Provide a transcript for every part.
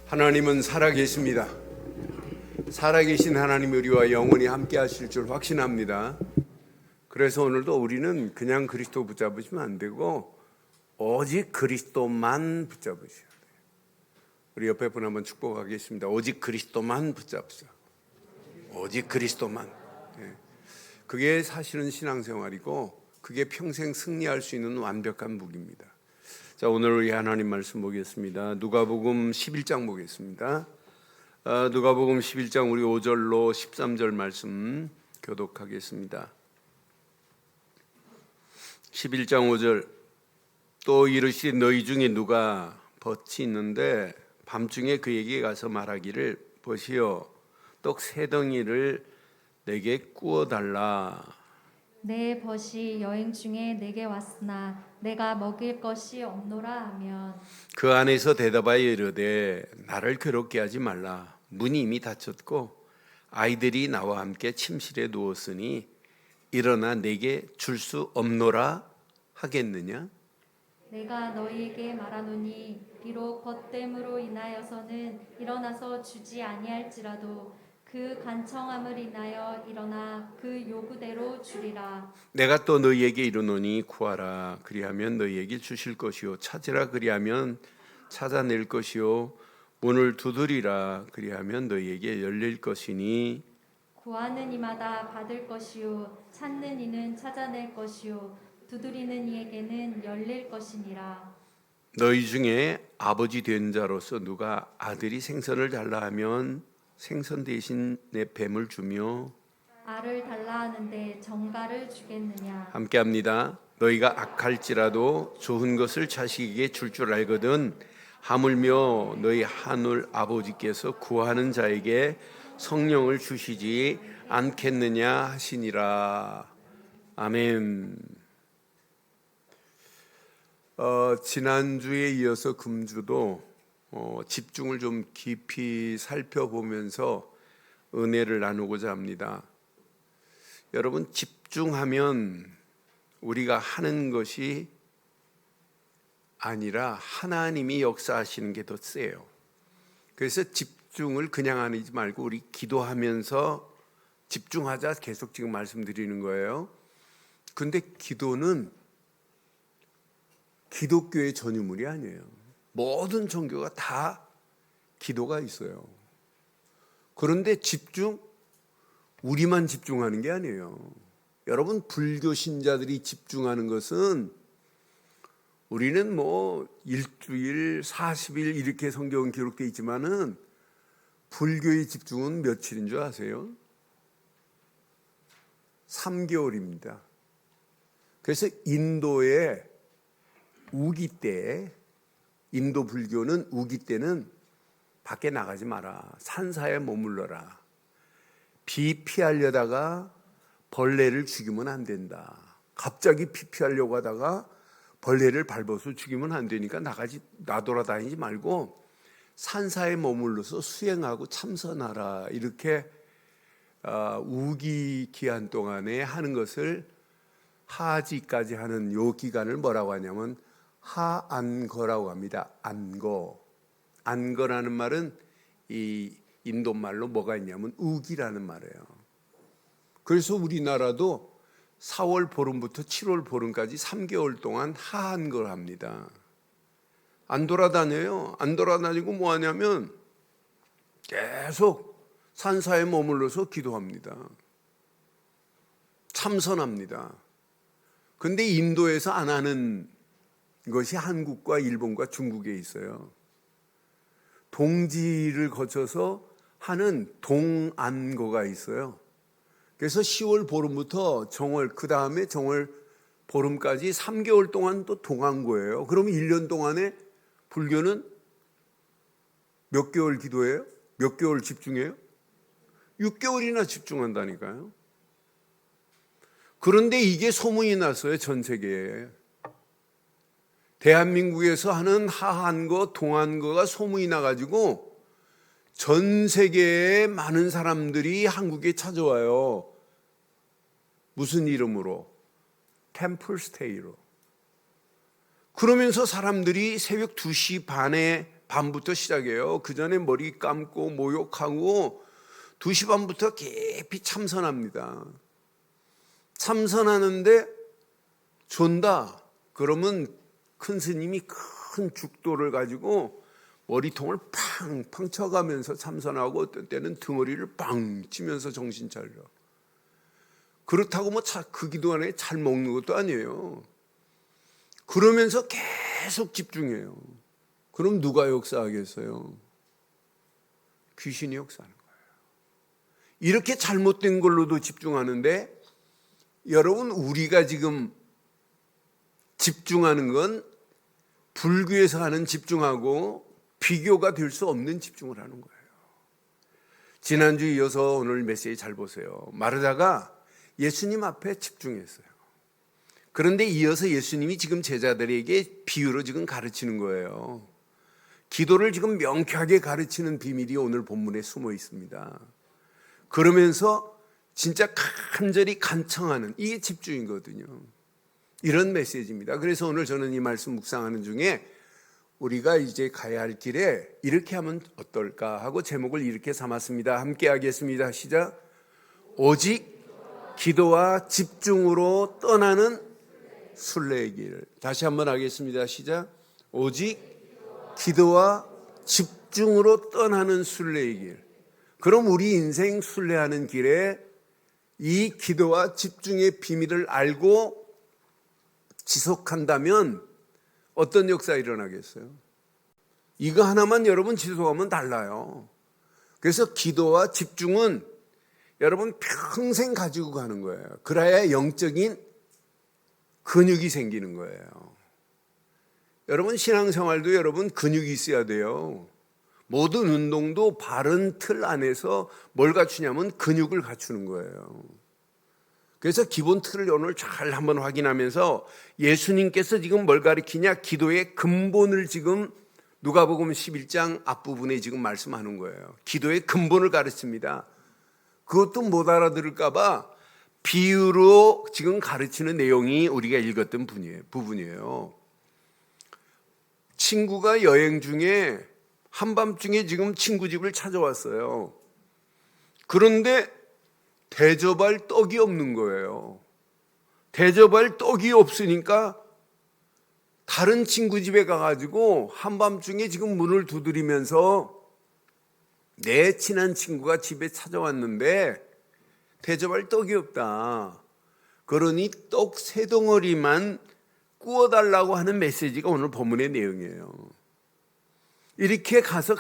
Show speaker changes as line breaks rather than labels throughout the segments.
하나님은 살아계십니다. 살아계신 하나님이 우리와 영원히 함께 하실 줄 확신합니다. 그래서 오늘도 우리는 그냥 그리스도 붙잡으시면 안 되고 오직 그리스도만 붙잡으셔야 돼요. 우리 옆에 분 한번 축복하겠습니다. 오직 그리스도만 붙잡으세요. 오직 그리스도만. 그게 사실은 신앙생활이고 그게 평생 승리할 수 있는 완벽한 무기입니다. 자, 오늘 우리 하나님 말씀 보겠습니다. 누가복음 11장 보겠습니다. 누가복음 11장 우리 5절로 13절 말씀 교독하겠습니다. 11장 5절. 또 이르시되 너희 중에 누가 벗이 있는데 밤중에 그에게 가서 말하기를 보시오 떡 세 덩이를 내게 구워 달라.
내 벗이 여행 중에 내게 왔으나 내가 먹일 것이 없노라 하면
그 안에서 대답하여 이르되 나를 괴롭게 하지 말라. 문이 이미 닫혔고 아이들이 나와 함께 침실에 누웠으니 일어나 내게 줄 수 없노라 하겠느냐?
내가 너희에게 말하노니 비록 벗됨으로 인하여서는 일어나서 주지 아니할지라도 그 간청함을 인하여 일어나 그 요구대로 주리라.
내가 또 너희에게 이르노니 구하라 그리하면 너희에게 주실 것이요 찾으라 그리하면 찾아낼 것이요 문을 두드리라 그리하면 너희에게 열릴 것이니
구하는 이마다 받을 것이요 찾는 이는 찾아낼 것이요 두드리는 이에게는 열릴 것이니라.
너희 중에 아버지 된 자로서 누가 아들이 생선을 달라 하면 생선 대신 내 뱀을 주며
알을 달라 하는데 정갈을 주겠느냐.
함께 합니다. 너희가 악할지라도 좋은 것을 자식에게 줄 줄 알거든 하물며 너희 하늘 아버지께서 구하는 자에게 성령을 주시지 않겠느냐 하시니라. 아멘. 지난주에 이어서 금주도 집중을 좀 깊이 살펴보면서 은혜를 나누고자 합니다. 여러분, 집중하면 우리가 하는 것이 아니라 하나님이 역사하시는 게 더 세요. 그래서 집중을 그냥 하지 말고 우리 기도하면서 집중하자 계속 지금 말씀드리는 거예요. 근데 기도는 기독교의 전유물이 아니에요. 모든 종교가 다 기도가 있어요. 그런데 우리만 집중하는 게 아니에요. 여러분, 불교 신자들이 집중하는 것은 우리는 뭐 일주일, 40일 이렇게 성경은 기록되어 있지만은 불교의 집중은 며칠인 줄 아세요? 3개월입니다. 그래서 인도의 우기 때, 인도 불교는 우기 때는 밖에 나가지 마라. 산사에 머물러라. 비 피하려다가 벌레를 죽이면 안 된다. 갑자기 비 피하려고 하다가 벌레를 밟아서 죽이면 안 되니까 나돌아다니지 말고 산사에 머물러서 수행하고 참선하라. 이렇게 우기 기한 동안에 하는 것을 하지까지 하는 요 기간을 뭐라고 하냐면 하안거라고 합니다. 안거라는 말은 이 인도 말로 뭐가 있냐면 우기라는 말이에요. 그래서 우리나라도 4월 보름부터 7월 보름까지 3개월 동안 하안거를 합니다. 안 돌아다녀요. 안 돌아다니고 뭐 하냐면 계속 산사에 머물러서 기도합니다. 참선합니다. 근데 인도에서 안 하는 것이 한국과 일본과 중국에 있어요. 동지를 거쳐서 하는 동안거가 있어요. 그래서 10월 보름부터 정월, 그 다음에 정월 보름까지 3개월 동안 또 동안거예요. 그러면 1년 동안에 불교는 몇 개월 기도해요? 몇 개월 집중해요? 6개월이나 집중한다니까요. 그런데 이게 소문이 났어요, 전 세계에. 대한민국에서 하는 하한거, 동안거가 소문이 나가지고 전 세계의 많은 사람들이 한국에 찾아와요. 무슨 이름으로? 템플 스테이로. 그러면서 사람들이 새벽 2시 반에 반부터 시작해요. 그 전에 머리 감고 모욕하고 2시 반부터 깊이 참선합니다. 참선하는데 존다. 그러면 큰 스님이 큰 죽도를 가지고 머리통을 팡팡 쳐가면서 참선하고 어떤 때는 등허리를 빵 치면서 정신 차려. 그렇다고 뭐 그 기도 안에 잘 먹는 것도 아니에요. 그러면서 계속 집중해요. 그럼 누가 역사하겠어요? 귀신이 역사하는 거예요. 이렇게 잘못된 걸로도 집중하는데 여러분, 우리가 지금 집중하는 건 불교에서 하는 집중하고 비교가 될 수 없는 집중을 하는 거예요. 지난주 이어서 오늘 메시지 잘 보세요. 마르다가 예수님 앞에 집중했어요. 그런데 이어서 예수님이 지금 제자들에게 비유로 지금 가르치는 거예요. 기도를 지금 명쾌하게 가르치는 비밀이 오늘 본문에 숨어 있습니다. 그러면서 진짜 간절히 간청하는, 이게 집중이거든요. 이런 메시지입니다. 그래서 오늘 저는 이 말씀 묵상하는 중에 우리가 이제 가야 할 길에 이렇게 하면 어떨까 하고 제목을 이렇게 삼았습니다. 함께 하겠습니다. 시작. 오직 기도와 집중으로 떠나는 순례의 길. 다시 한번 하겠습니다. 시작. 오직 기도와 집중으로 떠나는 순례의 길. 그럼 우리 인생 순례하는 길에 이 기도와 집중의 비밀을 알고 지속한다면 어떤 역사가 일어나겠어요? 이거 하나만 여러분 지속하면 달라요. 그래서 기도와 집중은 여러분 평생 가지고 가는 거예요. 그래야 영적인 근육이 생기는 거예요. 여러분 신앙생활도 여러분 근육이 있어야 돼요. 모든 운동도 바른 틀 안에서 뭘 갖추냐면 근육을 갖추는 거예요. 그래서 기본 틀을 오늘 잘 한번 확인하면서 예수님께서 지금 뭘 가르치냐? 기도의 근본을 지금 누가복음 11장 앞부분에 지금 말씀하는 거예요. 기도의 근본을 가르칩니다. 그것도 못 알아들을까 봐 비유로 지금 가르치는 내용이 우리가 읽었던 부분이에요. 친구가 여행 중에 한밤중에 지금 친구 집을 찾아왔어요. 그런데 대접할 떡이 없는 거예요. 대접할 떡이 없으니까 다른 친구 집에 가가지고 한밤중에 지금 문을 두드리면서 내 친한 친구가 집에 찾아왔는데 대접할 떡이 없다. 그러니 떡 3덩어리만 구워달라고 하는 메시지가 오늘 본문의 내용이에요. 이렇게 가서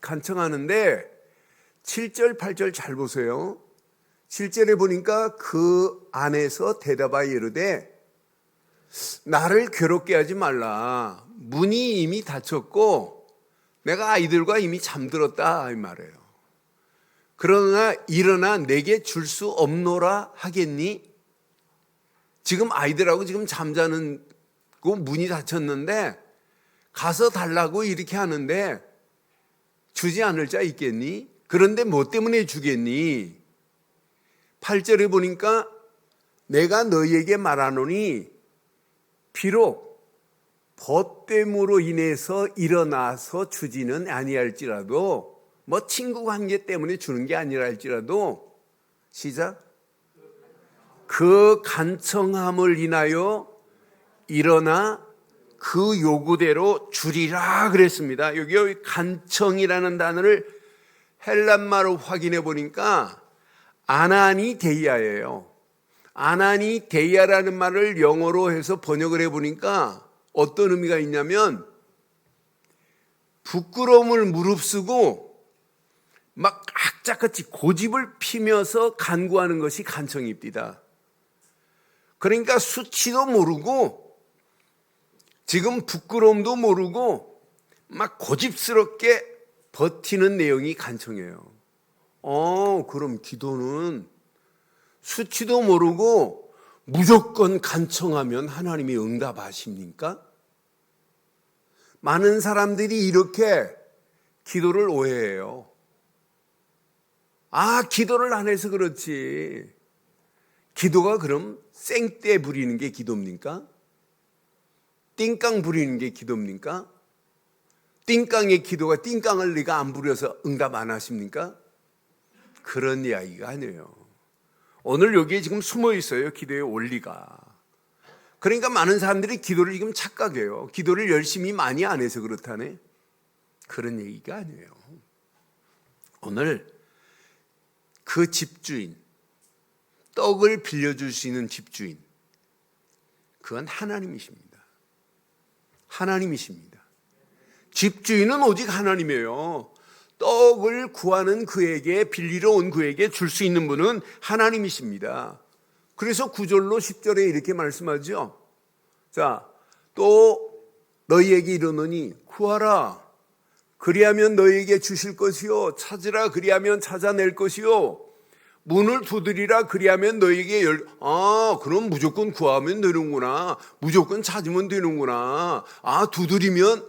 간청하는데 7절, 8절 잘 보세요. 7절에 보니까 그 안에서 대답하여 이르되 나를 괴롭게 하지 말라. 문이 이미 닫혔고 내가 아이들과 이미 잠들었다 이 말이에요. 그러나 일어나 내게 줄 수 없노라 하겠니? 지금 아이들하고 지금 잠자는 그 문이 닫혔는데 가서 달라고 이렇게 하는데 주지 않을 자 있겠니? 그런데 뭐 때문에 주겠니? 8절에 보니까 내가 너희에게 말하노니 비록 벗됨으로 인해서 일어나서 주지는 아니할지라도 뭐 친구 관계 때문에 주는 게 아니라 할지라도 시작. 그 간청함을 인하여 일어나 그 요구대로 주리라 그랬습니다. 여기 간청이라는 단어를 헬란말로 확인해 보니까 아나니 데이아예요. 아나니 데이아라는 말을 영어로 해서 번역을 해 보니까 어떤 의미가 있냐면 부끄러움을 무릅쓰고 막 악착같이 고집을 피면서 간구하는 것이 간청입니다. 그러니까 수치도 모르고 지금 부끄러움도 모르고 막 고집스럽게 버티는 내용이 간청이에요. 그럼 기도는 수치도 모르고 무조건 간청하면 하나님이 응답하십니까? 많은 사람들이 이렇게 기도를 오해해요. 기도를 안 해서 그렇지. 기도가 그럼 생떼 부리는 게 기도입니까? 띵깡 부리는 게 기도입니까? 띵깡의 기도가 띵깡을 네가 안 부려서 응답 안 하십니까? 그런 이야기가 아니에요. 오늘 여기에 지금 숨어 있어요, 기도의 원리가. 그러니까 많은 사람들이 기도를 지금 착각해요. 기도를 열심히 많이 안 해서 그렇다네. 그런 얘기가 아니에요. 오늘 그 집주인, 떡을 빌려줄 수 있는 집주인, 그건 하나님이십니다. 하나님이십니다. 집주인은 오직 하나님이에요. 떡을 구하는 그에게, 빌리러 온 그에게 줄 수 있는 분은 하나님이십니다. 그래서 9절로 10절에 이렇게 말씀하죠. 자, 또 너희에게 이르노니 구하라. 그리하면 너희에게 주실 것이요. 찾으라. 그리하면 찾아낼 것이요. 문을 두드리라. 그리하면 너희에게 그럼 무조건 구하면 되는구나. 무조건 찾으면 되는구나. 두드리면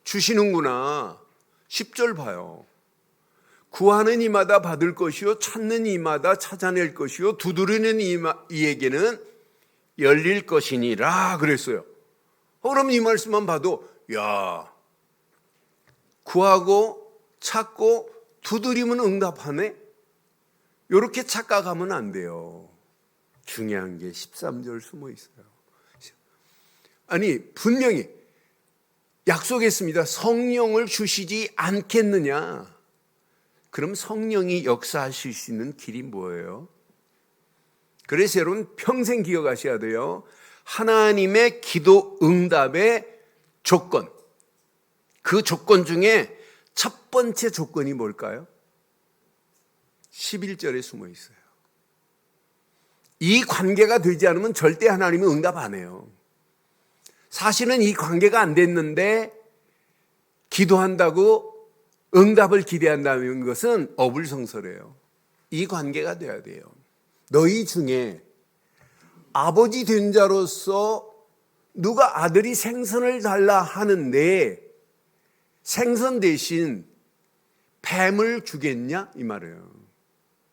주시는구나. 10절 봐요. 구하는 이마다 받을 것이요, 찾는 이마다 찾아낼 것이요, 두드리는 이에게는 열릴 것이니라 그랬어요. 그럼 이 말씀만 봐도 구하고 찾고 두드리면 응답하네? 이렇게 착각하면 안 돼요. 중요한 게 13절 숨어 있어요. 아니 분명히 약속했습니다. 성령을 주시지 않겠느냐? 그럼 성령이 역사하실 수 있는 길이 뭐예요? 그래서 여러분 평생 기억하셔야 돼요. 하나님의 기도 응답의 조건, 그 조건 중에 첫 번째 조건이 뭘까요? 11절에 숨어 있어요. 이 관계가 되지 않으면 절대 하나님은 응답 안 해요. 사실은 이 관계가 안 됐는데 기도한다고 응답을 기대한다는 것은 어불성설이에요. 이 관계가 돼야 돼요. 너희 중에 아버지 된 자로서 누가 아들이 생선을 달라 하는데 생선 대신 뱀을 주겠냐? 이 말이에요.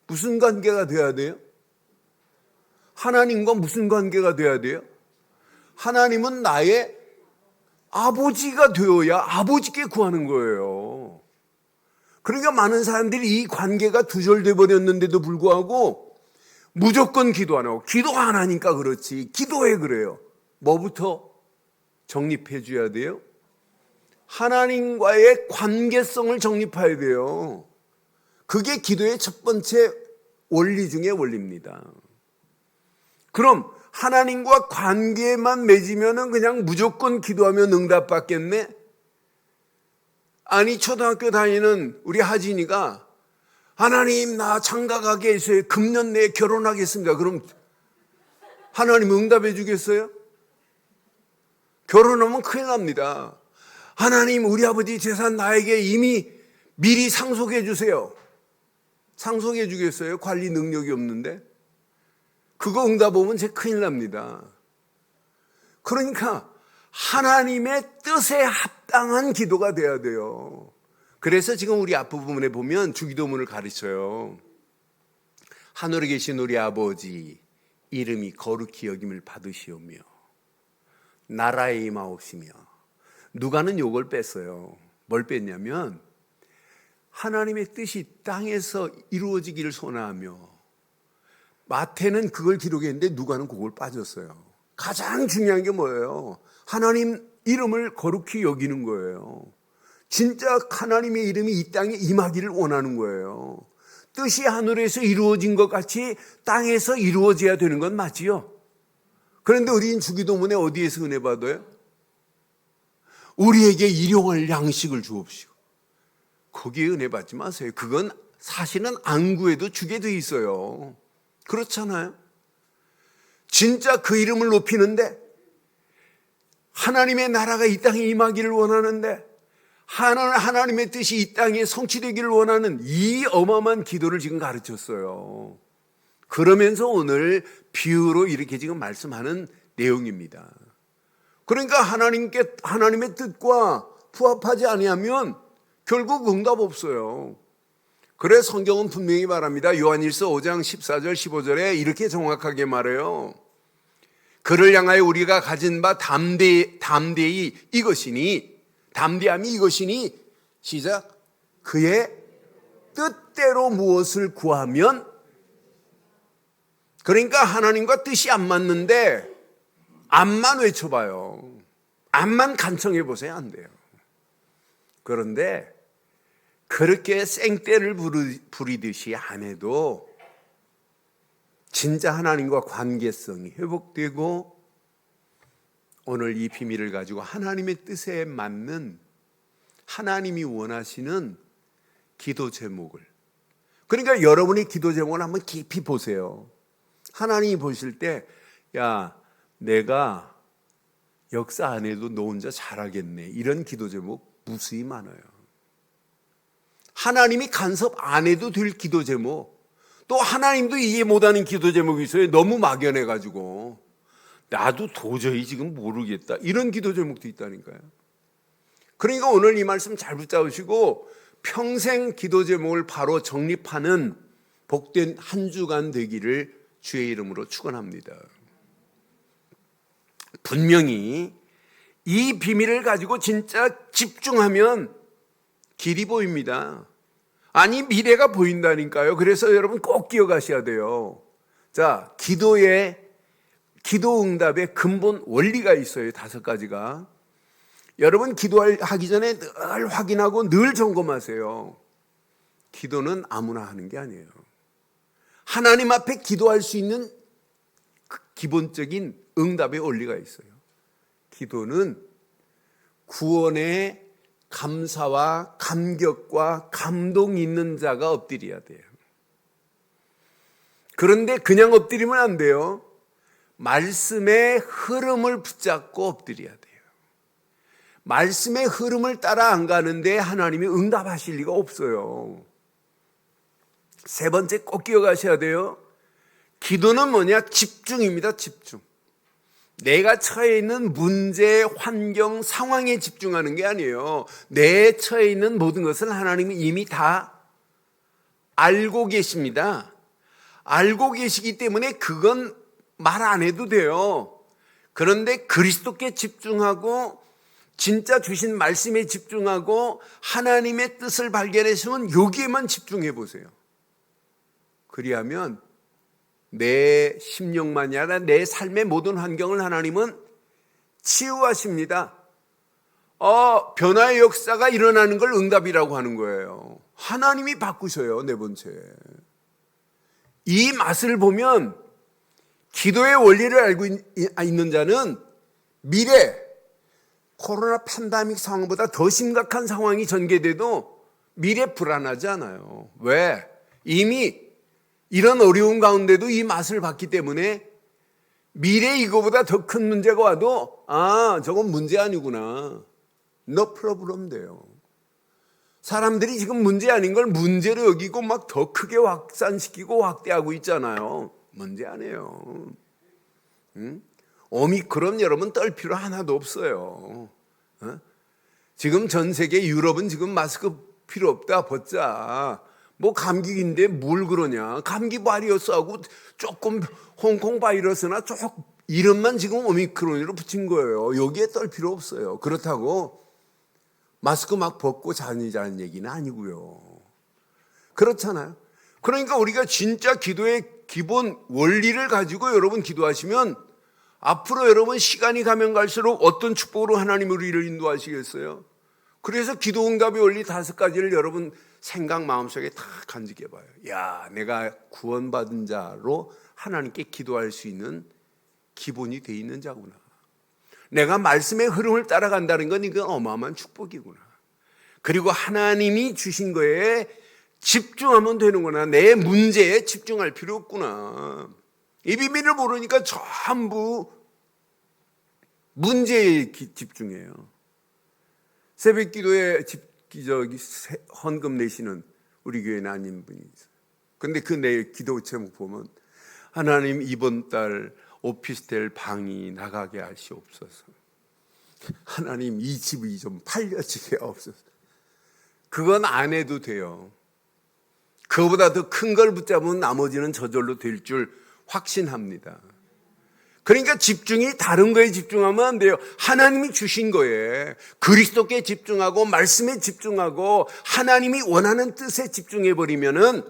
무슨 관계가 돼야 돼요? 하나님과 무슨 관계가 돼야 돼요? 하나님은 나의 아버지가 되어야 아버지께 구하는 거예요. 그러니까 많은 사람들이 이 관계가 두절돼 버렸는데도 불구하고 무조건 기도 안 하고, 기도 안 하니까 그렇지. 기도해 그래요. 뭐부터 정립해 줘야 돼요? 하나님과의 관계성을 정립해야 돼요. 그게 기도의 첫 번째 원리 중에 원리입니다. 그럼 하나님과 관계만 맺으면 그냥 무조건 기도하면 응답받겠네? 아니 초등학교 다니는 우리 하진이가 하나님 나 장가가게 해서요. 금년 내에 결혼하겠습니다. 그럼 하나님 응답해 주겠어요? 결혼하면 큰일 납니다. 하나님 우리 아버지 재산 나에게 이미 미리 상속해 주세요. 상속해 주겠어요? 관리 능력이 없는데. 그거 응답 오면 제 큰일 납니다. 그러니까 하나님의 뜻에 합당한 기도가 돼야 돼요. 그래서 지금 우리 앞부분에 보면 주기도문을 가르쳐요. 하늘에 계신 우리 아버지 이름이 거룩히 여김을 받으시오며 나라에 임하옵시며. 누가는 요걸 뺐어요. 뭘 뺐냐면 하나님의 뜻이 땅에서 이루어지기를 소원하며, 마태는 그걸 기록했는데 누가는 그걸 빠졌어요. 가장 중요한 게 뭐예요? 하나님 이름을 거룩히 여기는 거예요. 진짜 하나님의 이름이 이 땅에 임하기를 원하는 거예요. 뜻이 하늘에서 이루어진 것 같이 땅에서 이루어져야 되는 건 맞지요? 그런데 우리는 주기도문에 어디에서 은혜 받아요? 우리에게 일용할 양식을 주옵시고. 거기에 은혜 받지 마세요. 그건 사실은 안 구해도 주게 돼 있어요. 그렇잖아요. 진짜 그 이름을 높이는데, 하나님의 나라가 이 땅에 임하기를 원하는데, 하나님의 뜻이 이 땅에 성취되기를 원하는 이 어마어마한 기도를 지금 가르쳤어요. 그러면서 오늘 비유로 이렇게 지금 말씀하는 내용입니다. 그러니까 하나님의 뜻과 부합하지 아니하면 결국 응답 없어요. 그래서 성경은 분명히 말합니다. 요한일서 5장 14절 15절에 이렇게 정확하게 말해요. 그를 향하여 우리가 가진 바 담대히 이것이니, 담대함이 이것이니 시작. 그의 뜻대로 무엇을 구하면, 그러니까 하나님과 뜻이 안 맞는데 암만 외쳐봐요. 암만 간청해 보세요. 안 돼요. 그런데 그렇게 생떼를 부리듯이 안 해도 진짜 하나님과 관계성이 회복되고 오늘 이 비밀을 가지고 하나님의 뜻에 맞는 하나님이 원하시는 기도 제목을, 그러니까 여러분이 기도 제목을 한번 깊이 보세요. 하나님이 보실 때 야, 내가 역사 안 해도 너 혼자 잘하겠네, 이런 기도 제목 무수히 많아요. 하나님이 간섭 안 해도 될 기도 제목, 또 하나님도 이해 못하는 기도 제목이 있어요. 너무 막연해가지고 나도 도저히 지금 모르겠다, 이런 기도 제목도 있다니까요. 그러니까 오늘 이 말씀 잘 붙잡으시고 평생 기도 제목을 바로 정립하는 복된 한 주간 되기를 주의 이름으로 축원합니다. 분명히 이 비밀을 가지고 진짜 집중하면 길이 보입니다. 아니, 미래가 보인다니까요. 그래서 여러분 꼭 기억하셔야 돼요. 자, 기도 응답의 근본 원리가 있어요. 5가지가. 여러분 기도하기 전에 늘 확인하고 늘 점검하세요. 기도는 아무나 하는 게 아니에요. 하나님 앞에 기도할 수 있는 기본적인 응답의 원리가 있어요. 기도는 구원의 감사와 감격과 감동이 있는 자가 엎드려야 돼요. 그런데 그냥 엎드리면 안 돼요. 말씀의 흐름을 붙잡고 엎드려야 돼요. 말씀의 흐름을 따라 안 가는데 하나님이 응답하실 리가 없어요. 3번째 꼭 기억하셔야 돼요. 기도는 뭐냐? 집중입니다. 집중. 내가 처해 있는 문제, 환경, 상황에 집중하는 게 아니에요. 내 처해 있는 모든 것을 하나님이 이미 다 알고 계십니다. 알고 계시기 때문에 그건 말 안 해도 돼요. 그런데 그리스도께 집중하고 진짜 주신 말씀에 집중하고 하나님의 뜻을 발견하시면 여기에만 집중해 보세요. 그리하면 내 심령만이 아니라 내 삶의 모든 환경을 하나님은 치유하십니다. 변화의 역사가 일어나는 걸 응답이라고 하는 거예요. 하나님이 바꾸셔요. 4번째. 이 맛을 보면 기도의 원리를 알고 있는 자는 미래, 코로나 팬데믹 상황보다 더 심각한 상황이 전개돼도 미래 불안하지 않아요. 왜? 이미 이런 어려운 가운데도 이 맛을 봤기 때문에 미래 이거보다 더 큰 문제가 와도 저건 문제 아니구나. No problem 돼요. 사람들이 지금 문제 아닌 걸 문제로 여기고 막 더 크게 확산시키고 확대하고 있잖아요. 문제 아니에요. 오미크론 여러분 떨 필요 하나도 없어요. 지금 전 세계 유럽은 지금 마스크 필요 없다, 벗자. 뭐 감기인데 뭘 그러냐. 감기 바이러스하고 조금 홍콩 바이러스나 조금 이름만 지금 오미크론으로 붙인 거예요. 여기에 떨 필요 없어요. 그렇다고 마스크 막 벗고 자니자는 얘기는 아니고요. 그렇잖아요. 그러니까 우리가 진짜 기도의 기본 원리를 가지고 여러분 기도하시면 앞으로 여러분 시간이 가면 갈수록 어떤 축복으로 하나님이 우리를 인도하시겠어요? 그래서 기도 응답의 원리 5가지를 여러분 생각 마음속에 다 간직해 봐요. 야, 내가 구원받은 자로 하나님께 기도할 수 있는 기본이 돼 있는 자구나. 내가 말씀의 흐름을 따라간다는 건 이건 어마어마한 축복이구나. 그리고 하나님이 주신 거에 집중하면 되는구나. 내 문제에 집중할 필요 없구나. 이 비밀을 모르니까 전부 문제에 집중해요. 새벽 기도에 헌금 내시는 우리 교회는 아닌 분이 있어요. 근데 그 내 기도 제목 보면 하나님 이번 달 오피스텔 방이 나가게 하시옵소서. 하나님 이 집이 좀 팔려지게 하옵소서. 그건 안 해도 돼요. 그거보다 더 큰 걸 붙잡으면 나머지는 저절로 될 줄 확신합니다. 그러니까 집중이 다른 거에 집중하면 안 돼요. 하나님이 주신 거에 그리스도께 집중하고 말씀에 집중하고 하나님이 원하는 뜻에 집중해 버리면은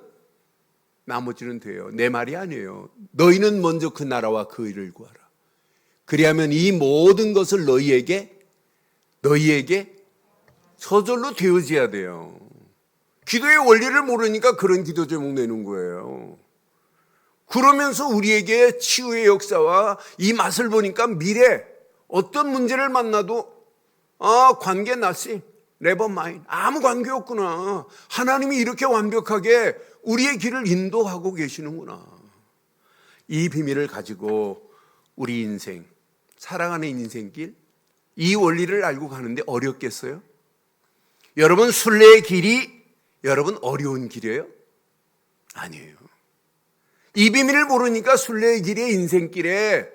나머지는 돼요. 내 말이 아니에요. 너희는 먼저 그 나라와 그 의를 구하라. 그리하면 이 모든 것을 너희에게 저절로 되어져야 돼요. 기도의 원리를 모르니까 그런 기도 제목 내는 거예요. 그러면서 우리에게 치유의 역사와 이 맛을 보니까 미래 어떤 문제를 만나도 관계 나시 never mind 아무 관계 없구나. 하나님이 이렇게 완벽하게 우리의 길을 인도하고 계시는구나. 이 비밀을 가지고 우리 인생, 살아가는 인생길, 이 원리를 알고 가는데 어렵겠어요? 여러분 순례의 길이 여러분 어려운 길이에요? 아니에요. 이 비밀을 모르니까 순례의 길에 인생길에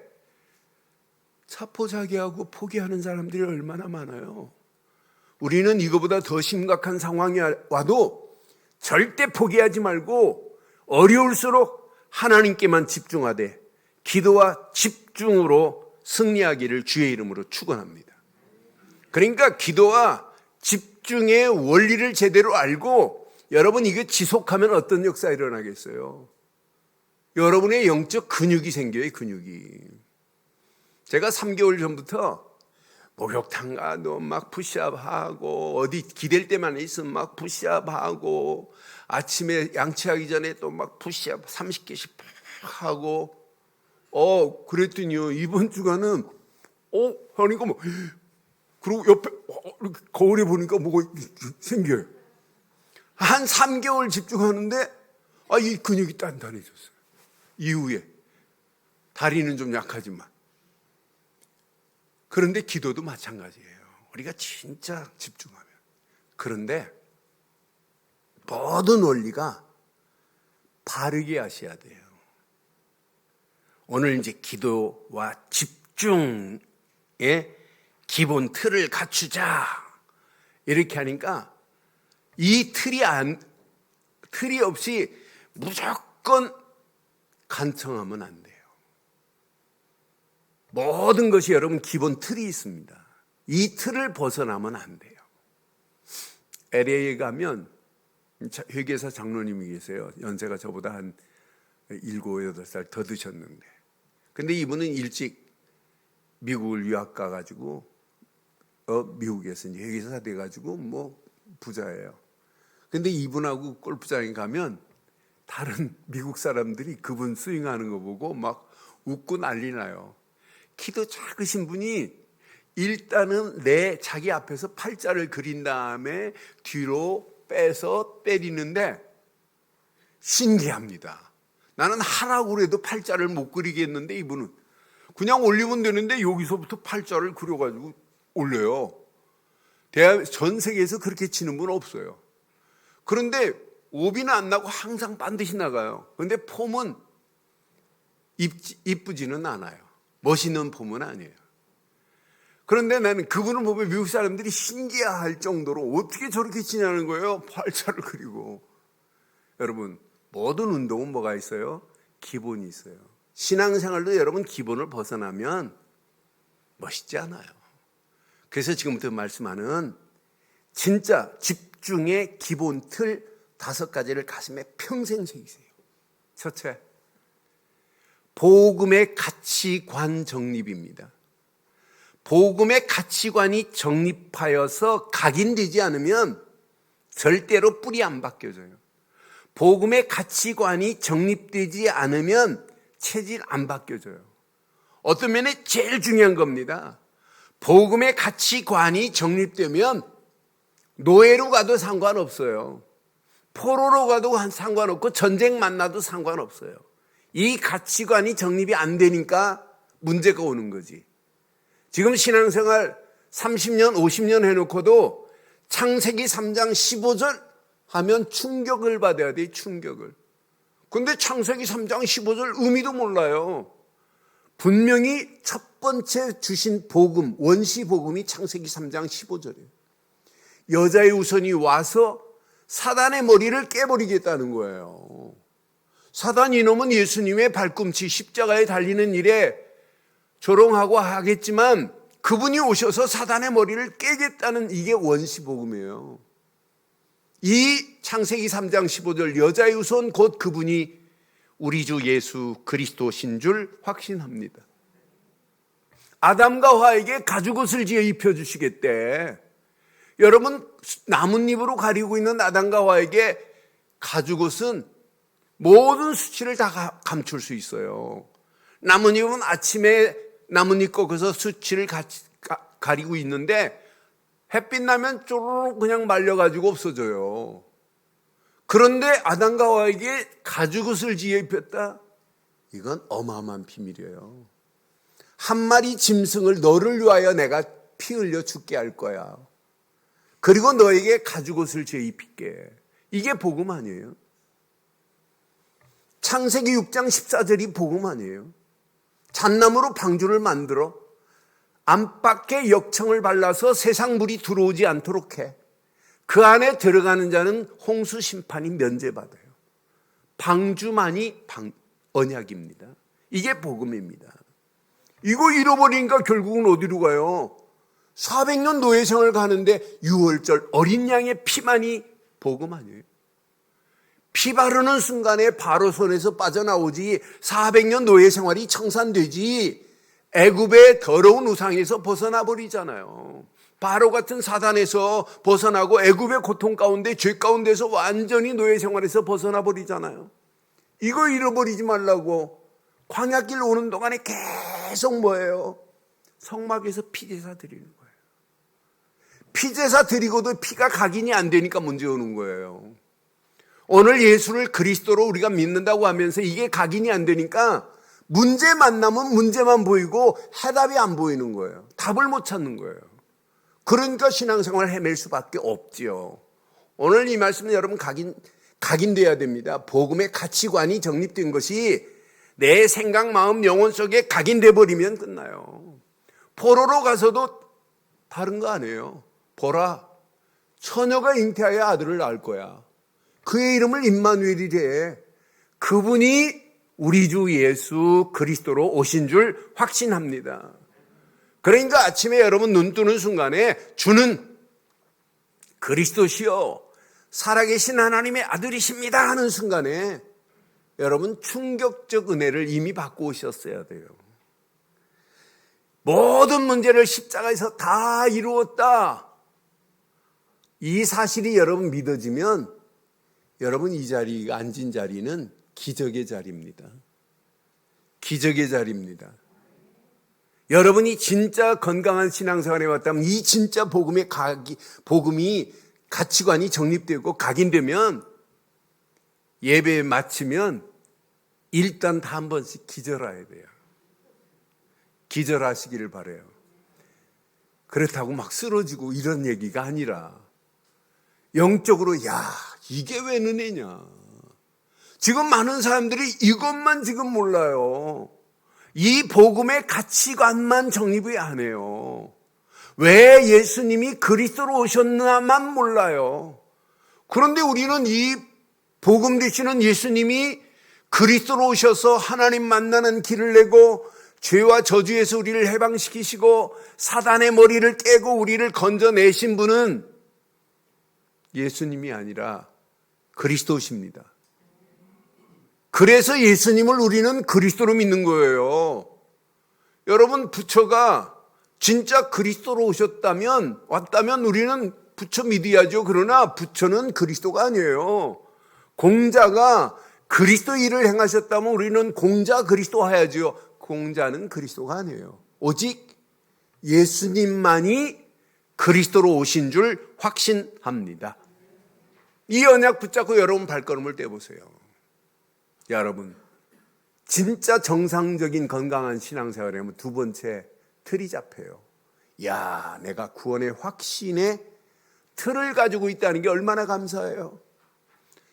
자포자기하고 포기하는 사람들이 얼마나 많아요. 우리는 이거보다 더 심각한 상황이 와도 절대 포기하지 말고 어려울수록 하나님께만 집중하되 기도와 집중으로 승리하기를 주의 이름으로 축원합니다. 그러니까 기도와 집중의 원리를 제대로 알고 여러분 이거 지속하면 어떤 역사가 일어나겠어요? 여러분의 영적 근육이 생겨요. 근육이. 제가 3개월 전부터 목욕탕 가도 막 푸시업하고 어디 기댈 때만 있으면 막 푸시업하고 아침에 양치하기 전에 또 막 푸시업 30개씩 하고 그랬더니요 이번 주간은 하니까 뭐 그리고 옆에 이렇게 거울에 보니까 뭐가 생겨요. 한 3개월 집중하는데 이 근육이 단단해졌어요. 이후에 다리는 좀 약하지만 그런데 기도도 마찬가지예요. 우리가 진짜 집중하면. 그런데 모든 원리가 바르게 하셔야 돼요. 오늘 이제 기도와 집중의 기본 틀을 갖추자 이렇게 하니까 이 틀이 없이 무조건 간청하면 안 돼요. 모든 것이 여러분 기본 틀이 있습니다. 이 틀을 벗어나면 안 돼요. LA에 가면 회계사 장로님이 계세요. 연세가 저보다 한 7, 8살 더 드셨는데 근데 이분은 일찍 미국을 유학 가가지고 미국에서 이제 회계사 돼가지고 뭐 부자예요. 근데 이분하고 골프장에 가면 다른 미국 사람들이 그분 스윙하는 거 보고 막 웃고 난리 나요. 키도 작으신 분이 일단은 자기 앞에서 팔자를 그린 다음에 뒤로 빼서 때리는데 신기합니다. 나는 하라고 그래도 팔자를 못 그리겠는데 이분은 그냥 올리면 되는데 여기서부터 팔자를 그려가지고 올려요. 전 세계에서 그렇게 치는 분 없어요. 그런데 오비는 안 나고 항상 반드시 나가요. 그런데 폼은 이쁘지는 않아요. 멋있는 폼은 아니에요. 그런데 나는 그분을 보면 미국 사람들이 신기해할 정도로 어떻게 저렇게 치냐는 거예요. 팔자를 그리고. 여러분 모든 운동은 뭐가 있어요? 기본이 있어요. 신앙생활도 여러분 기본을 벗어나면 멋있지 않아요. 그래서 지금부터 말씀하는 진짜 집중의 기본 틀 5가지를 가슴에 평생 새기세요. 첫째, 복음의 가치관 정립입니다. 복음의 가치관이 정립하여서 각인되지 않으면 절대로 뿌리 안 바뀌어져요. 복음의 가치관이 정립되지 않으면 체질 안 바뀌어져요. 어떤 면에 제일 중요한 겁니다. 복음의 가치관이 정립되면 노예로 가도 상관없어요. 포로로 가도 상관없고 전쟁 만나도 상관없어요. 이 가치관이 정립이 안 되니까 문제가 오는 거지. 지금 신앙생활 30년, 50년 해놓고도 창세기 3장 15절 하면 충격을 받아야 돼, 충격을. 근데 창세기 3장 15절 의미도 몰라요. 분명히 첫 번째 주신 복음, 원시 복음이 창세기 3장 15절이에요. 여자의 우선이 와서 사단의 머리를 깨버리겠다는 거예요. 사단 이놈은 예수님의 발꿈치 십자가에 달리는 일에 조롱하고 하겠지만 그분이 오셔서 사단의 머리를 깨겠다는 이게 원시복음이에요. 이 창세기 3장 15절 여자의 후손 곧 그분이 우리 주 예수 그리스도신 줄 확신합니다. 아담과 하와에게 가죽옷을 지어 입혀주시겠대. 여러분, 나뭇잎으로 가리고 있는 아담과 하와에게 가죽옷은 모든 수치를 다 감출 수 있어요. 나뭇잎은 아침에 나뭇잎 꺾어서 수치를 가리고 있는데 햇빛 나면 쪼르륵 그냥 말려가지고 없어져요. 그런데 아담과 하와에게 가죽옷을 지어 입혔다? 이건 어마어마한 비밀이에요. 한 마리 짐승을 너를 위하여 내가 피 흘려 죽게 할 거야. 그리고 너에게 가죽옷을 지어 입힐게. 이게 복음 아니에요? 창세기 6장 14절이 복음 아니에요? 잣나무로 방주를 만들어 안팎에 역청을 발라서 세상 물이 들어오지 않도록 해. 그 안에 들어가는 자는 홍수 심판이 면제받아요. 방주만이 언약입니다. 이게 복음입니다. 이거 잃어버리니까 결국은 어디로 가요? 400년 노예생활 가는데 6월절 어린 양의 피만이 복음 아니에요? 피 바르는 순간에 바로 손에서 빠져나오지 400년 노예생활이 청산되지 애굽의 더러운 우상에서 벗어나 버리잖아요. 바로 같은 사단에서 벗어나고 애굽의 고통 가운데 죄 가운데서 완전히 노예생활에서 벗어나 버리잖아요. 이거 잃어버리지 말라고 광야길 오는 동안에 계속 뭐예요? 성막에서 피제사 드리는 거예요. 피제사 드리고도 피가 각인이 안 되니까 문제 오는 거예요. 오늘 예수를 그리스도로 우리가 믿는다고 하면서 이게 각인이 안 되니까 문제 만나면 문제만 보이고 해답이 안 보이는 거예요. 답을 못 찾는 거예요. 그러니까 신앙생활을 헤맬 수밖에 없지요. 오늘 이 말씀은 여러분 각인돼야 됩니다. 복음의 가치관이 정립된 것이 내 생각, 마음, 영혼 속에 각인돼 버리면 끝나요. 포로로 가서도 다른 거 아니에요. 보라, 처녀가 잉태하여 아들을 낳을 거야. 그의 이름을 임마누엘이래. 그분이 우리 주 예수 그리스도로 오신 줄 확신합니다. 그러니까 아침에 여러분 눈 뜨는 순간에 주는 그리스도시요 살아계신 하나님의 아들이십니다 하는 순간에 여러분 충격적 은혜를 이미 받고 오셨어야 돼요. 모든 문제를 십자가에서 다 이루었다. 이 사실이 여러분 믿어지면 여러분 이 자리가 앉은 자리는 기적의 자리입니다. 기적의 자리입니다. 여러분이 진짜 건강한 신앙생활에 왔다면 이 진짜 복음이 가치관이 정립되고 각인되면 예배 마치면 일단 다 한 번씩 기절해야 돼요. 기절하시기를 바라요. 그렇다고 막 쓰러지고 이런 얘기가 아니라 영적으로 야 이게 왜 은혜냐. 지금 많은 사람들이 이것만 지금 몰라요. 이 복음의 가치관만 정립이 안 해요. 왜 예수님이 그리스도로 오셨나만 몰라요. 그런데 우리는 이 복음 되시는 예수님이 그리스도로 오셔서 하나님 만나는 길을 내고 죄와 저주에서 우리를 해방시키시고 사단의 머리를 깨고 우리를 건져내신 분은 예수님이 아니라 그리스도십니다. 그래서 예수님을 우리는 그리스도로 믿는 거예요. 여러분 부처가 진짜 그리스도로 왔다면 우리는 부처 믿어야죠. 그러나 부처는 그리스도가 아니에요. 공자가 그리스도 일을 행하셨다면 우리는 공자 그리스도 해야죠. 공자는 그리스도가 아니에요. 오직 예수님만이 그리스도로 오신 줄 확신합니다. 이 언약 붙잡고 여러분 발걸음을 떼보세요. 여러분 진짜 정상적인 건강한 신앙생활을 하면 두 번째 틀이 잡혀요. 야, 내가 구원의 확신의 틀을 가지고 있다는 게 얼마나 감사해요.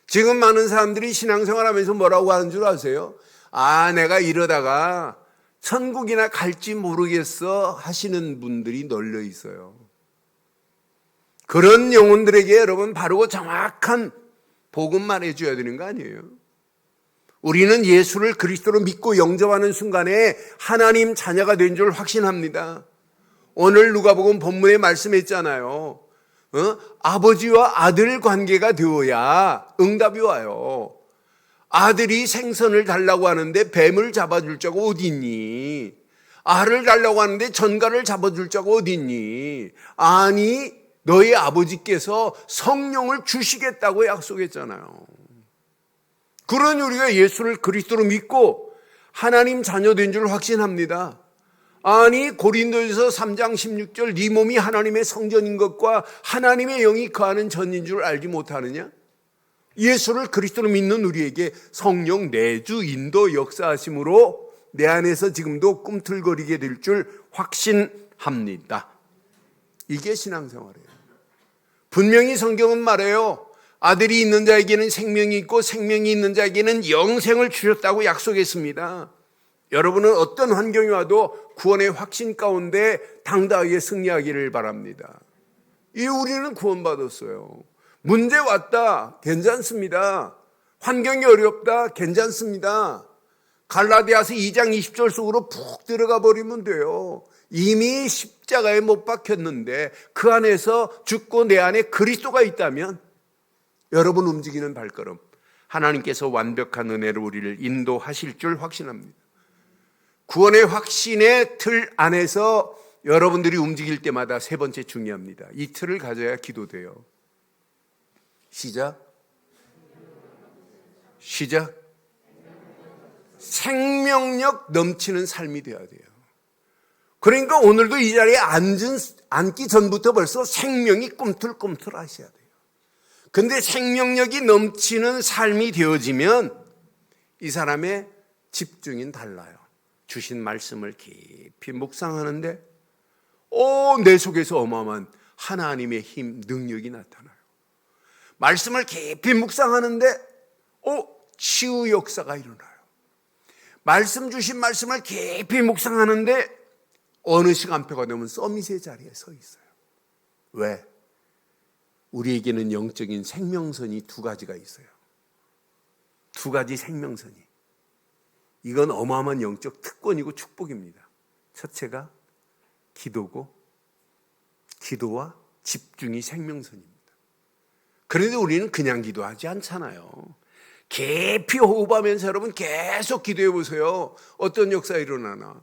지금 많은 사람들이 신앙생활하면서 뭐라고 하는 줄 아세요? 아, 내가 이러다가 천국이나 갈지 모르겠어 하시는 분들이 널려 있어요. 그런 영혼들에게 여러분 바르고 정확한 복음만 해줘야 되는 거 아니에요? 우리는 예수를 그리스도로 믿고 영접하는 순간에 하나님 자녀가 된 줄 확신합니다. 오늘 누가복음 본문에 말씀했잖아요. 아버지와 아들 관계가 되어야 응답이 와요. 아들이 생선을 달라고 하는데 뱀을 잡아줄 자가 어디 있니? 알을 달라고 하는데 전갈을 잡아줄 자가 어디 있니? 아니, 너희 아버지께서 성령을 주시겠다고 약속했잖아요. 그러니 우리가 예수를 그리스도로 믿고 하나님 자녀 된 줄 확신합니다. 아니, 고린도전서 3장 16절 네 몸이 하나님의 성전인 것과 하나님의 영이 거하는 전인 줄 알지 못하느냐? 예수를 그리스도로 믿는 우리에게 성령 내주 인도 역사하심으로 내 안에서 지금도 꿈틀거리게 될 줄 확신합니다. 이게 신앙생활이에요. 분명히 성경은 말해요. 아들이 있는 자에게는 생명이 있고 생명이 있는 자에게는 영생을 주셨다고 약속했습니다. 여러분은 어떤 환경이 와도 구원의 확신 가운데 당당하게 승리하기를 바랍니다. 우리는 구원받았어요. 문제 왔다, 괜찮습니다. 환경이 어렵다, 괜찮습니다. 갈라디아서 2장 20절 속으로 푹 들어가 버리면 돼요. 이미 십자가에 못 박혔는데 그 안에서 죽고 내 안에 그리스도가 있다면 여러분 움직이는 발걸음, 하나님께서 완벽한 은혜로 우리를 인도하실 줄 확신합니다. 구원의 확신의 틀 안에서 여러분들이 움직일 때마다 세 번째 중요합니다. 이 틀을 가져야 기도돼요. 시작. 생명력 넘치는 삶이 되어야 돼요. 그러니까 오늘도 이 자리에 앉기 전부터 벌써 생명이 꿈틀꿈틀 하셔야 돼요. 근데 생명력이 넘치는 삶이 되어지면 이 사람의 집중이 달라요. 주신 말씀을 깊이 묵상하는데 내 속에서 어마어마한 하나님의 힘, 능력이 나타나요. 말씀을 깊이 묵상하는데 치유 역사가 일어나요. 주신 말씀을 깊이 묵상하는데 어느 시간표가 되면 서밋의 자리에 서 있어요. 왜? 우리에게는 영적인 생명선이 두 가지가 있어요. 두 가지 생명선이. 이건 어마어마한 영적 특권이고 축복입니다. 첫째가 기도고, 기도와 집중이 생명선입니다. 그런데 우리는 그냥 기도하지 않잖아요. 깊이 호흡하면서 여러분 계속 기도해 보세요. 어떤 역사가 일어나나.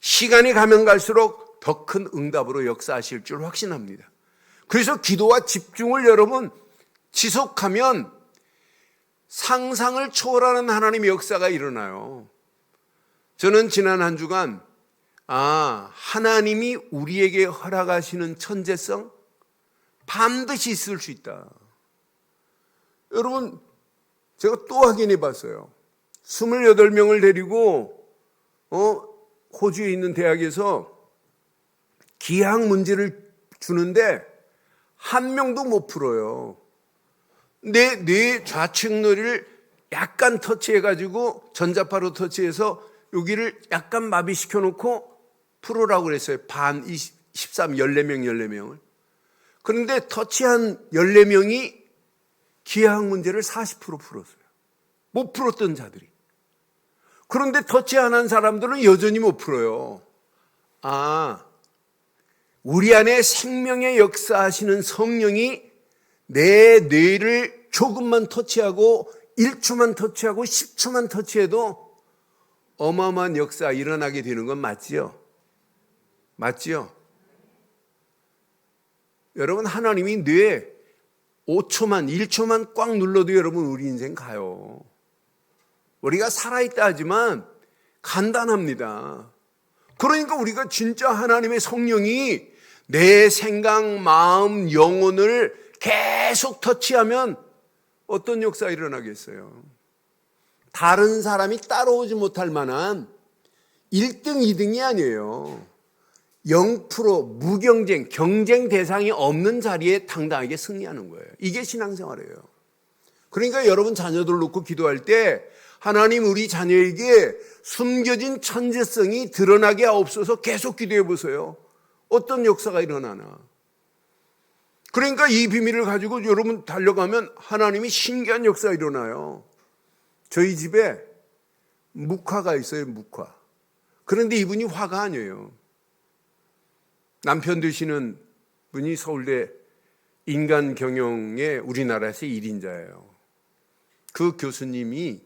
시간이 가면 갈수록 더 큰 응답으로 역사하실 줄 확신합니다. 그래서 기도와 집중을 여러분 지속하면 상상을 초월하는 하나님의 역사가 일어나요. 저는 지난 한 주간 하나님이 우리에게 허락하시는 천재성 반드시 있을 수 있다. 여러분, 제가 또 확인해 봤어요. 28명을 데리고 호주에 있는 대학에서 기하학 문제를 주는데 한 명도 못 풀어요. 뇌 좌측 뇌를 약간 터치해가지고 전자파로 터치해서 여기를 약간 마비시켜 놓고 풀으라고 그랬어요. 14명을. 그런데 터치한 14명이 기하학 문제를 40% 풀었어요. 못 풀었던 자들이. 그런데 터치 안 한 사람들은 여전히 못 풀어요. 우리 안에 생명의 역사하시는 성령이 내 뇌를 조금만 터치하고 1초만 터치하고 10초만 터치해도 어마어마한 역사 일어나게 되는 건 맞지요? 맞지요? 여러분, 하나님이 뇌 5초만 1초만 꽉 눌러도 여러분 우리 인생 가요. 우리가 살아있다 하지만 간단합니다. 그러니까 우리가 진짜 하나님의 성령이 내 생각, 마음, 영혼을 계속 터치하면 어떤 역사가 일어나겠어요? 다른 사람이 따라오지 못할 만한 1등, 2등이 아니에요. 0% 무경쟁, 경쟁 대상이 없는 자리에 당당하게 승리하는 거예요. 이게 신앙생활이에요. 그러니까 여러분 자녀들 놓고 기도할 때 하나님 우리 자녀에게 숨겨진 천재성이 드러나게 하옵소서 계속 기도해 보세요. 어떤 역사가 일어나나. 그러니까 이 비밀을 가지고 여러분 달려가면 하나님이 신기한 역사가 일어나요. 저희 집에 묵화가 있어요, 묵화. 그런데 이분이 화가 아니에요. 남편 되시는 분이 서울대 인간경영의 우리나라에서 1인자예요. 그 교수님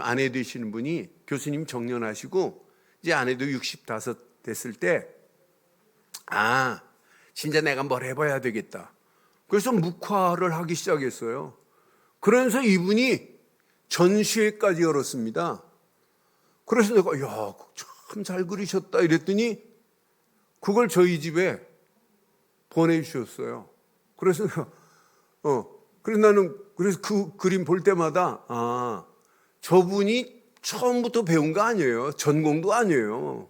아내 되시는 분이 교수님 정년하시고 이제 아내도 65 됐을 때 진짜 내가 뭘 해봐야 되겠다. 그래서 묵화를 하기 시작했어요. 그러면서 이분이 전시회까지 열었습니다. 그래서 내가 참 잘 그리셨다 이랬더니 그걸 저희 집에 보내주셨어요. 그래서 그래서 나는 그 그림 볼 때마다 저분이 처음부터 배운 거 아니에요. 전공도 아니에요.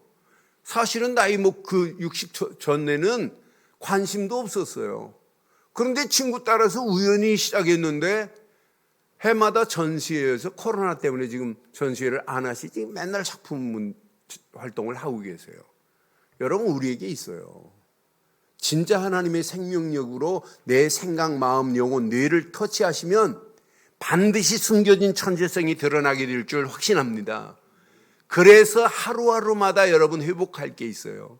사실은 나이 그 60 전에는 관심도 없었어요. 그런데 친구 따라서 우연히 시작했는데 해마다 전시회에서 코로나 때문에 지금 전시회를 안 하시지 맨날 작품 활동을 하고 계세요. 여러분 우리에게 있어요. 진짜 하나님의 생명력으로 내 생각, 마음, 영혼, 뇌를 터치하시면 반드시 숨겨진 천재성이 드러나게 될 줄 확신합니다. 그래서 하루하루마다 여러분 회복할 게 있어요.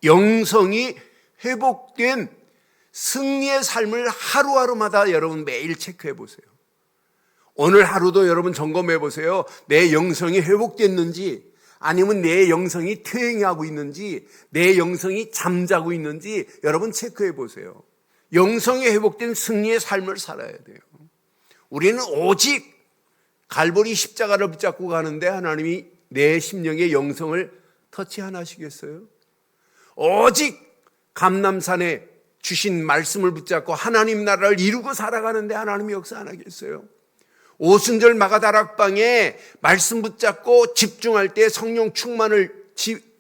영성이 회복된 승리의 삶을 하루하루마다 여러분 매일 체크해 보세요. 오늘 하루도 여러분 점검해 보세요. 내 영성이 회복됐는지 아니면 내 영성이 퇴행하고 있는지 내 영성이 잠자고 있는지 여러분 체크해 보세요. 영성이 회복된 승리의 삶을 살아야 돼요. 우리는 오직 갈보리 십자가를 붙잡고 가는데 하나님이 내 심령의 영성을 터치 안 하시겠어요? 오직 감람산에 주신 말씀을 붙잡고 하나님 나라를 이루고 살아가는데 하나님이 역사 안 하겠어요? 오순절 마가다락방에 말씀 붙잡고 집중할 때 성령 충만을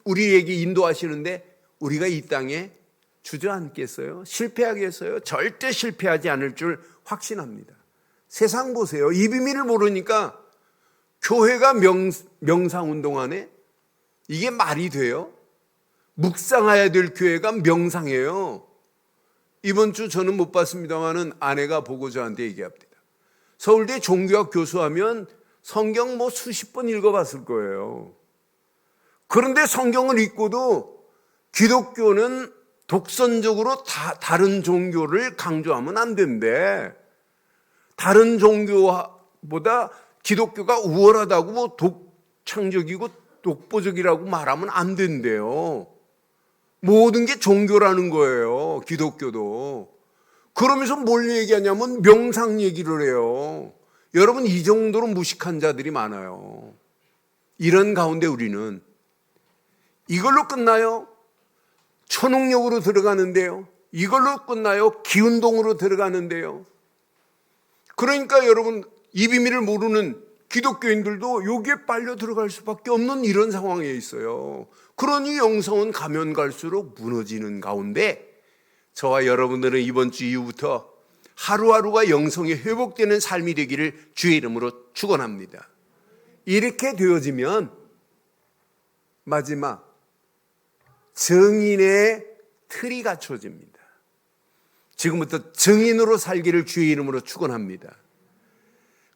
우리에게 인도하시는데 우리가 이 땅에 주저앉겠어요? 실패하겠어요? 절대 실패하지 않을 줄 확신합니다. 세상 보세요. 이 비밀을 모르니까 교회가 명상운동하네? 이게 말이 돼요? 묵상해야 될 교회가 명상해요. 이번 주 저는 못 봤습니다만은 아내가 보고 저한테 얘기합니다. 서울대 종교학 교수하면 성경 수십 번 읽어봤을 거예요. 그런데 성경을 읽고도 기독교는 독선적으로 다른 종교를 강조하면 안 된대. 다른 종교보다 기독교가 우월하다고 독창적이고 독보적이라고 말하면 안 된대요. 모든 게 종교라는 거예요. 기독교도. 그러면서 뭘 얘기하냐면 명상 얘기를 해요. 여러분 이 정도로 무식한 자들이 많아요. 이런 가운데 우리는 이걸로 끝나요? 초능력으로 들어가는데요. 이걸로 끝나요? 기운동으로 들어가는데요. 그러니까 여러분 이 비밀을 모르는 기독교인들도 여기에 빨려 들어갈 수밖에 없는 이런 상황에 있어요. 그러니 영성은 가면 갈수록 무너지는 가운데 저와 여러분들은 이번 주 이후부터 하루하루가 영성이 회복되는 삶이 되기를 주의 이름으로 축원합니다. 이렇게 되어지면 마지막 증인의 틀이 갖춰집니다. 지금부터 증인으로 살기를 주의 이름으로 축원합니다.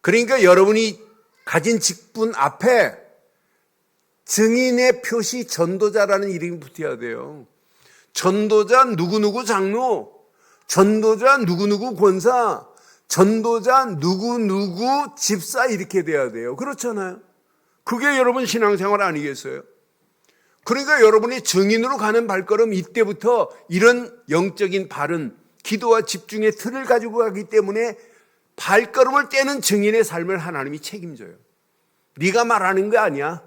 그러니까 여러분이 가진 직분 앞에 증인의 표시 전도자라는 이름이 붙어야 돼요. 전도자 누구누구 장로, 전도자 누구누구 권사, 전도자 누구누구 집사 이렇게 돼야 돼요. 그렇잖아요. 그게 여러분 신앙생활 아니겠어요? 그러니까 여러분이 증인으로 가는 발걸음 이때부터 이런 영적인 바른 기도와 집중의 틀을 가지고 가기 때문에 발걸음을 떼는 증인의 삶을 하나님이 책임져요. 네가 말하는 거 아니야.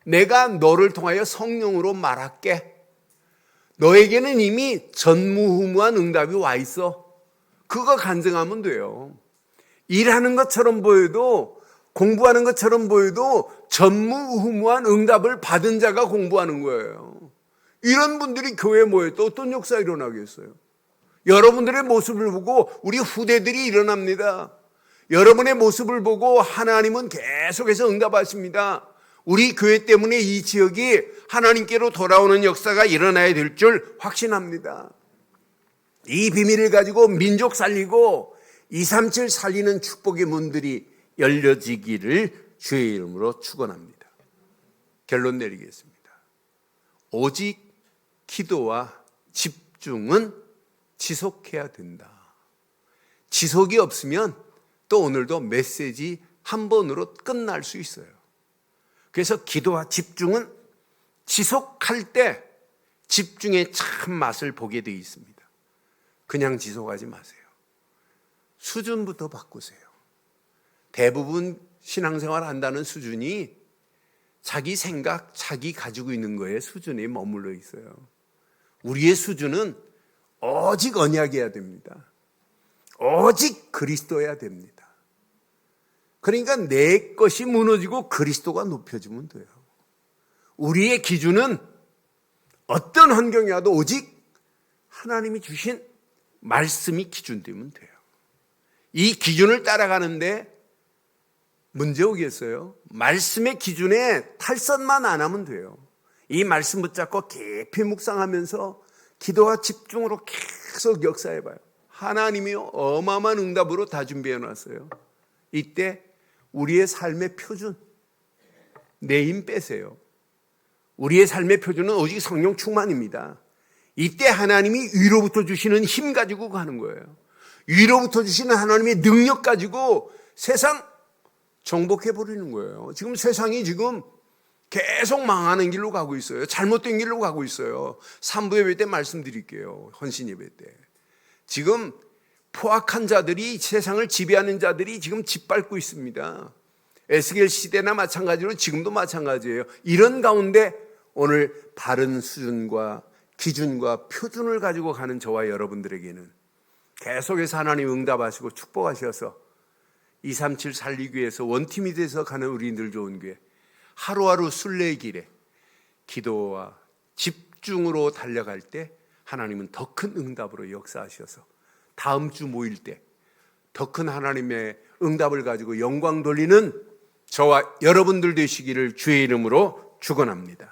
내가 너를 통하여 성령으로 말할게. 너에게는 이미 전무후무한 응답이 와 있어. 그거 간증하면 돼요. 일하는 것처럼 보여도 공부하는 것처럼 보여도 전무후무한 응답을 받은 자가 공부하는 거예요. 이런 분들이 교회에 모여도 어떤 역사 일어나겠어요? 여러분들의 모습을 보고 우리 후대들이 일어납니다. 여러분의 모습을 보고 하나님은 계속해서 응답하십니다. 우리 교회 때문에 이 지역이 하나님께로 돌아오는 역사가 일어나야 될 줄 확신합니다. 이 비밀을 가지고 민족 살리고 237 살리는 축복의 문들이 열려지기를 주의 이름으로 축원합니다. 결론 내리겠습니다. 오직 기도와 집중은 지속해야 된다. 지속이 없으면 또 오늘도 메시지 한 번으로 끝날 수 있어요. 그래서 기도와 집중은 지속할 때 집중의 참 맛을 보게 되어 있습니다. 그냥 지속하지 마세요. 수준부터 바꾸세요. 대부분 신앙생활 한다는 수준이 자기 생각, 자기 가지고 있는 거에 수준에 머물러 있어요. 우리의 수준은 오직 언약이어야 됩니다. 오직 그리스도여야 됩니다. 그러니까 내 것이 무너지고 그리스도가 높여지면 돼요. 우리의 기준은 어떤 환경이라도 오직 하나님이 주신 말씀이 기준되면 돼요. 이 기준을 따라가는데 문제 오겠어요? 말씀의 기준에 탈선만 안 하면 돼요. 이 말씀 붙잡고 깊이 묵상하면서 기도와 집중으로 계속 역사해봐요. 하나님이 어마어마한 응답으로 다 준비해 놨어요. 이때 우리의 삶의 표준, 내 힘 빼세요. 우리의 삶의 표준은 오직 성령 충만입니다. 이때 하나님이 위로부터 주시는 힘 가지고 가는 거예요. 위로부터 주시는 하나님의 능력 가지고 세상 정복해버리는 거예요. 지금 세상이 지금 계속 망하는 길로 가고 있어요. 잘못된 길로 가고 있어요. 3부 예배 때 말씀드릴게요. 헌신 예배 때. 지금 포악한 자들이, 세상을 지배하는 자들이 지금 짓밟고 있습니다. 에스겔 시대나 마찬가지로 지금도 마찬가지예요. 이런 가운데 오늘 바른 수준과 기준과 표준을 가지고 가는 저와 여러분들에게는 계속해서 하나님 응답하시고 축복하셔서 237 살리기 위해서 원팀이 돼서 가는 우리들 좋은 교회, 하루하루 순례의 길에 기도와 집중으로 달려갈 때 하나님은 더 큰 응답으로 역사하셔서 다음 주 모일 때 더 큰 하나님의 응답을 가지고 영광 돌리는 저와 여러분들 되시기를 주의 이름으로 축원합니다.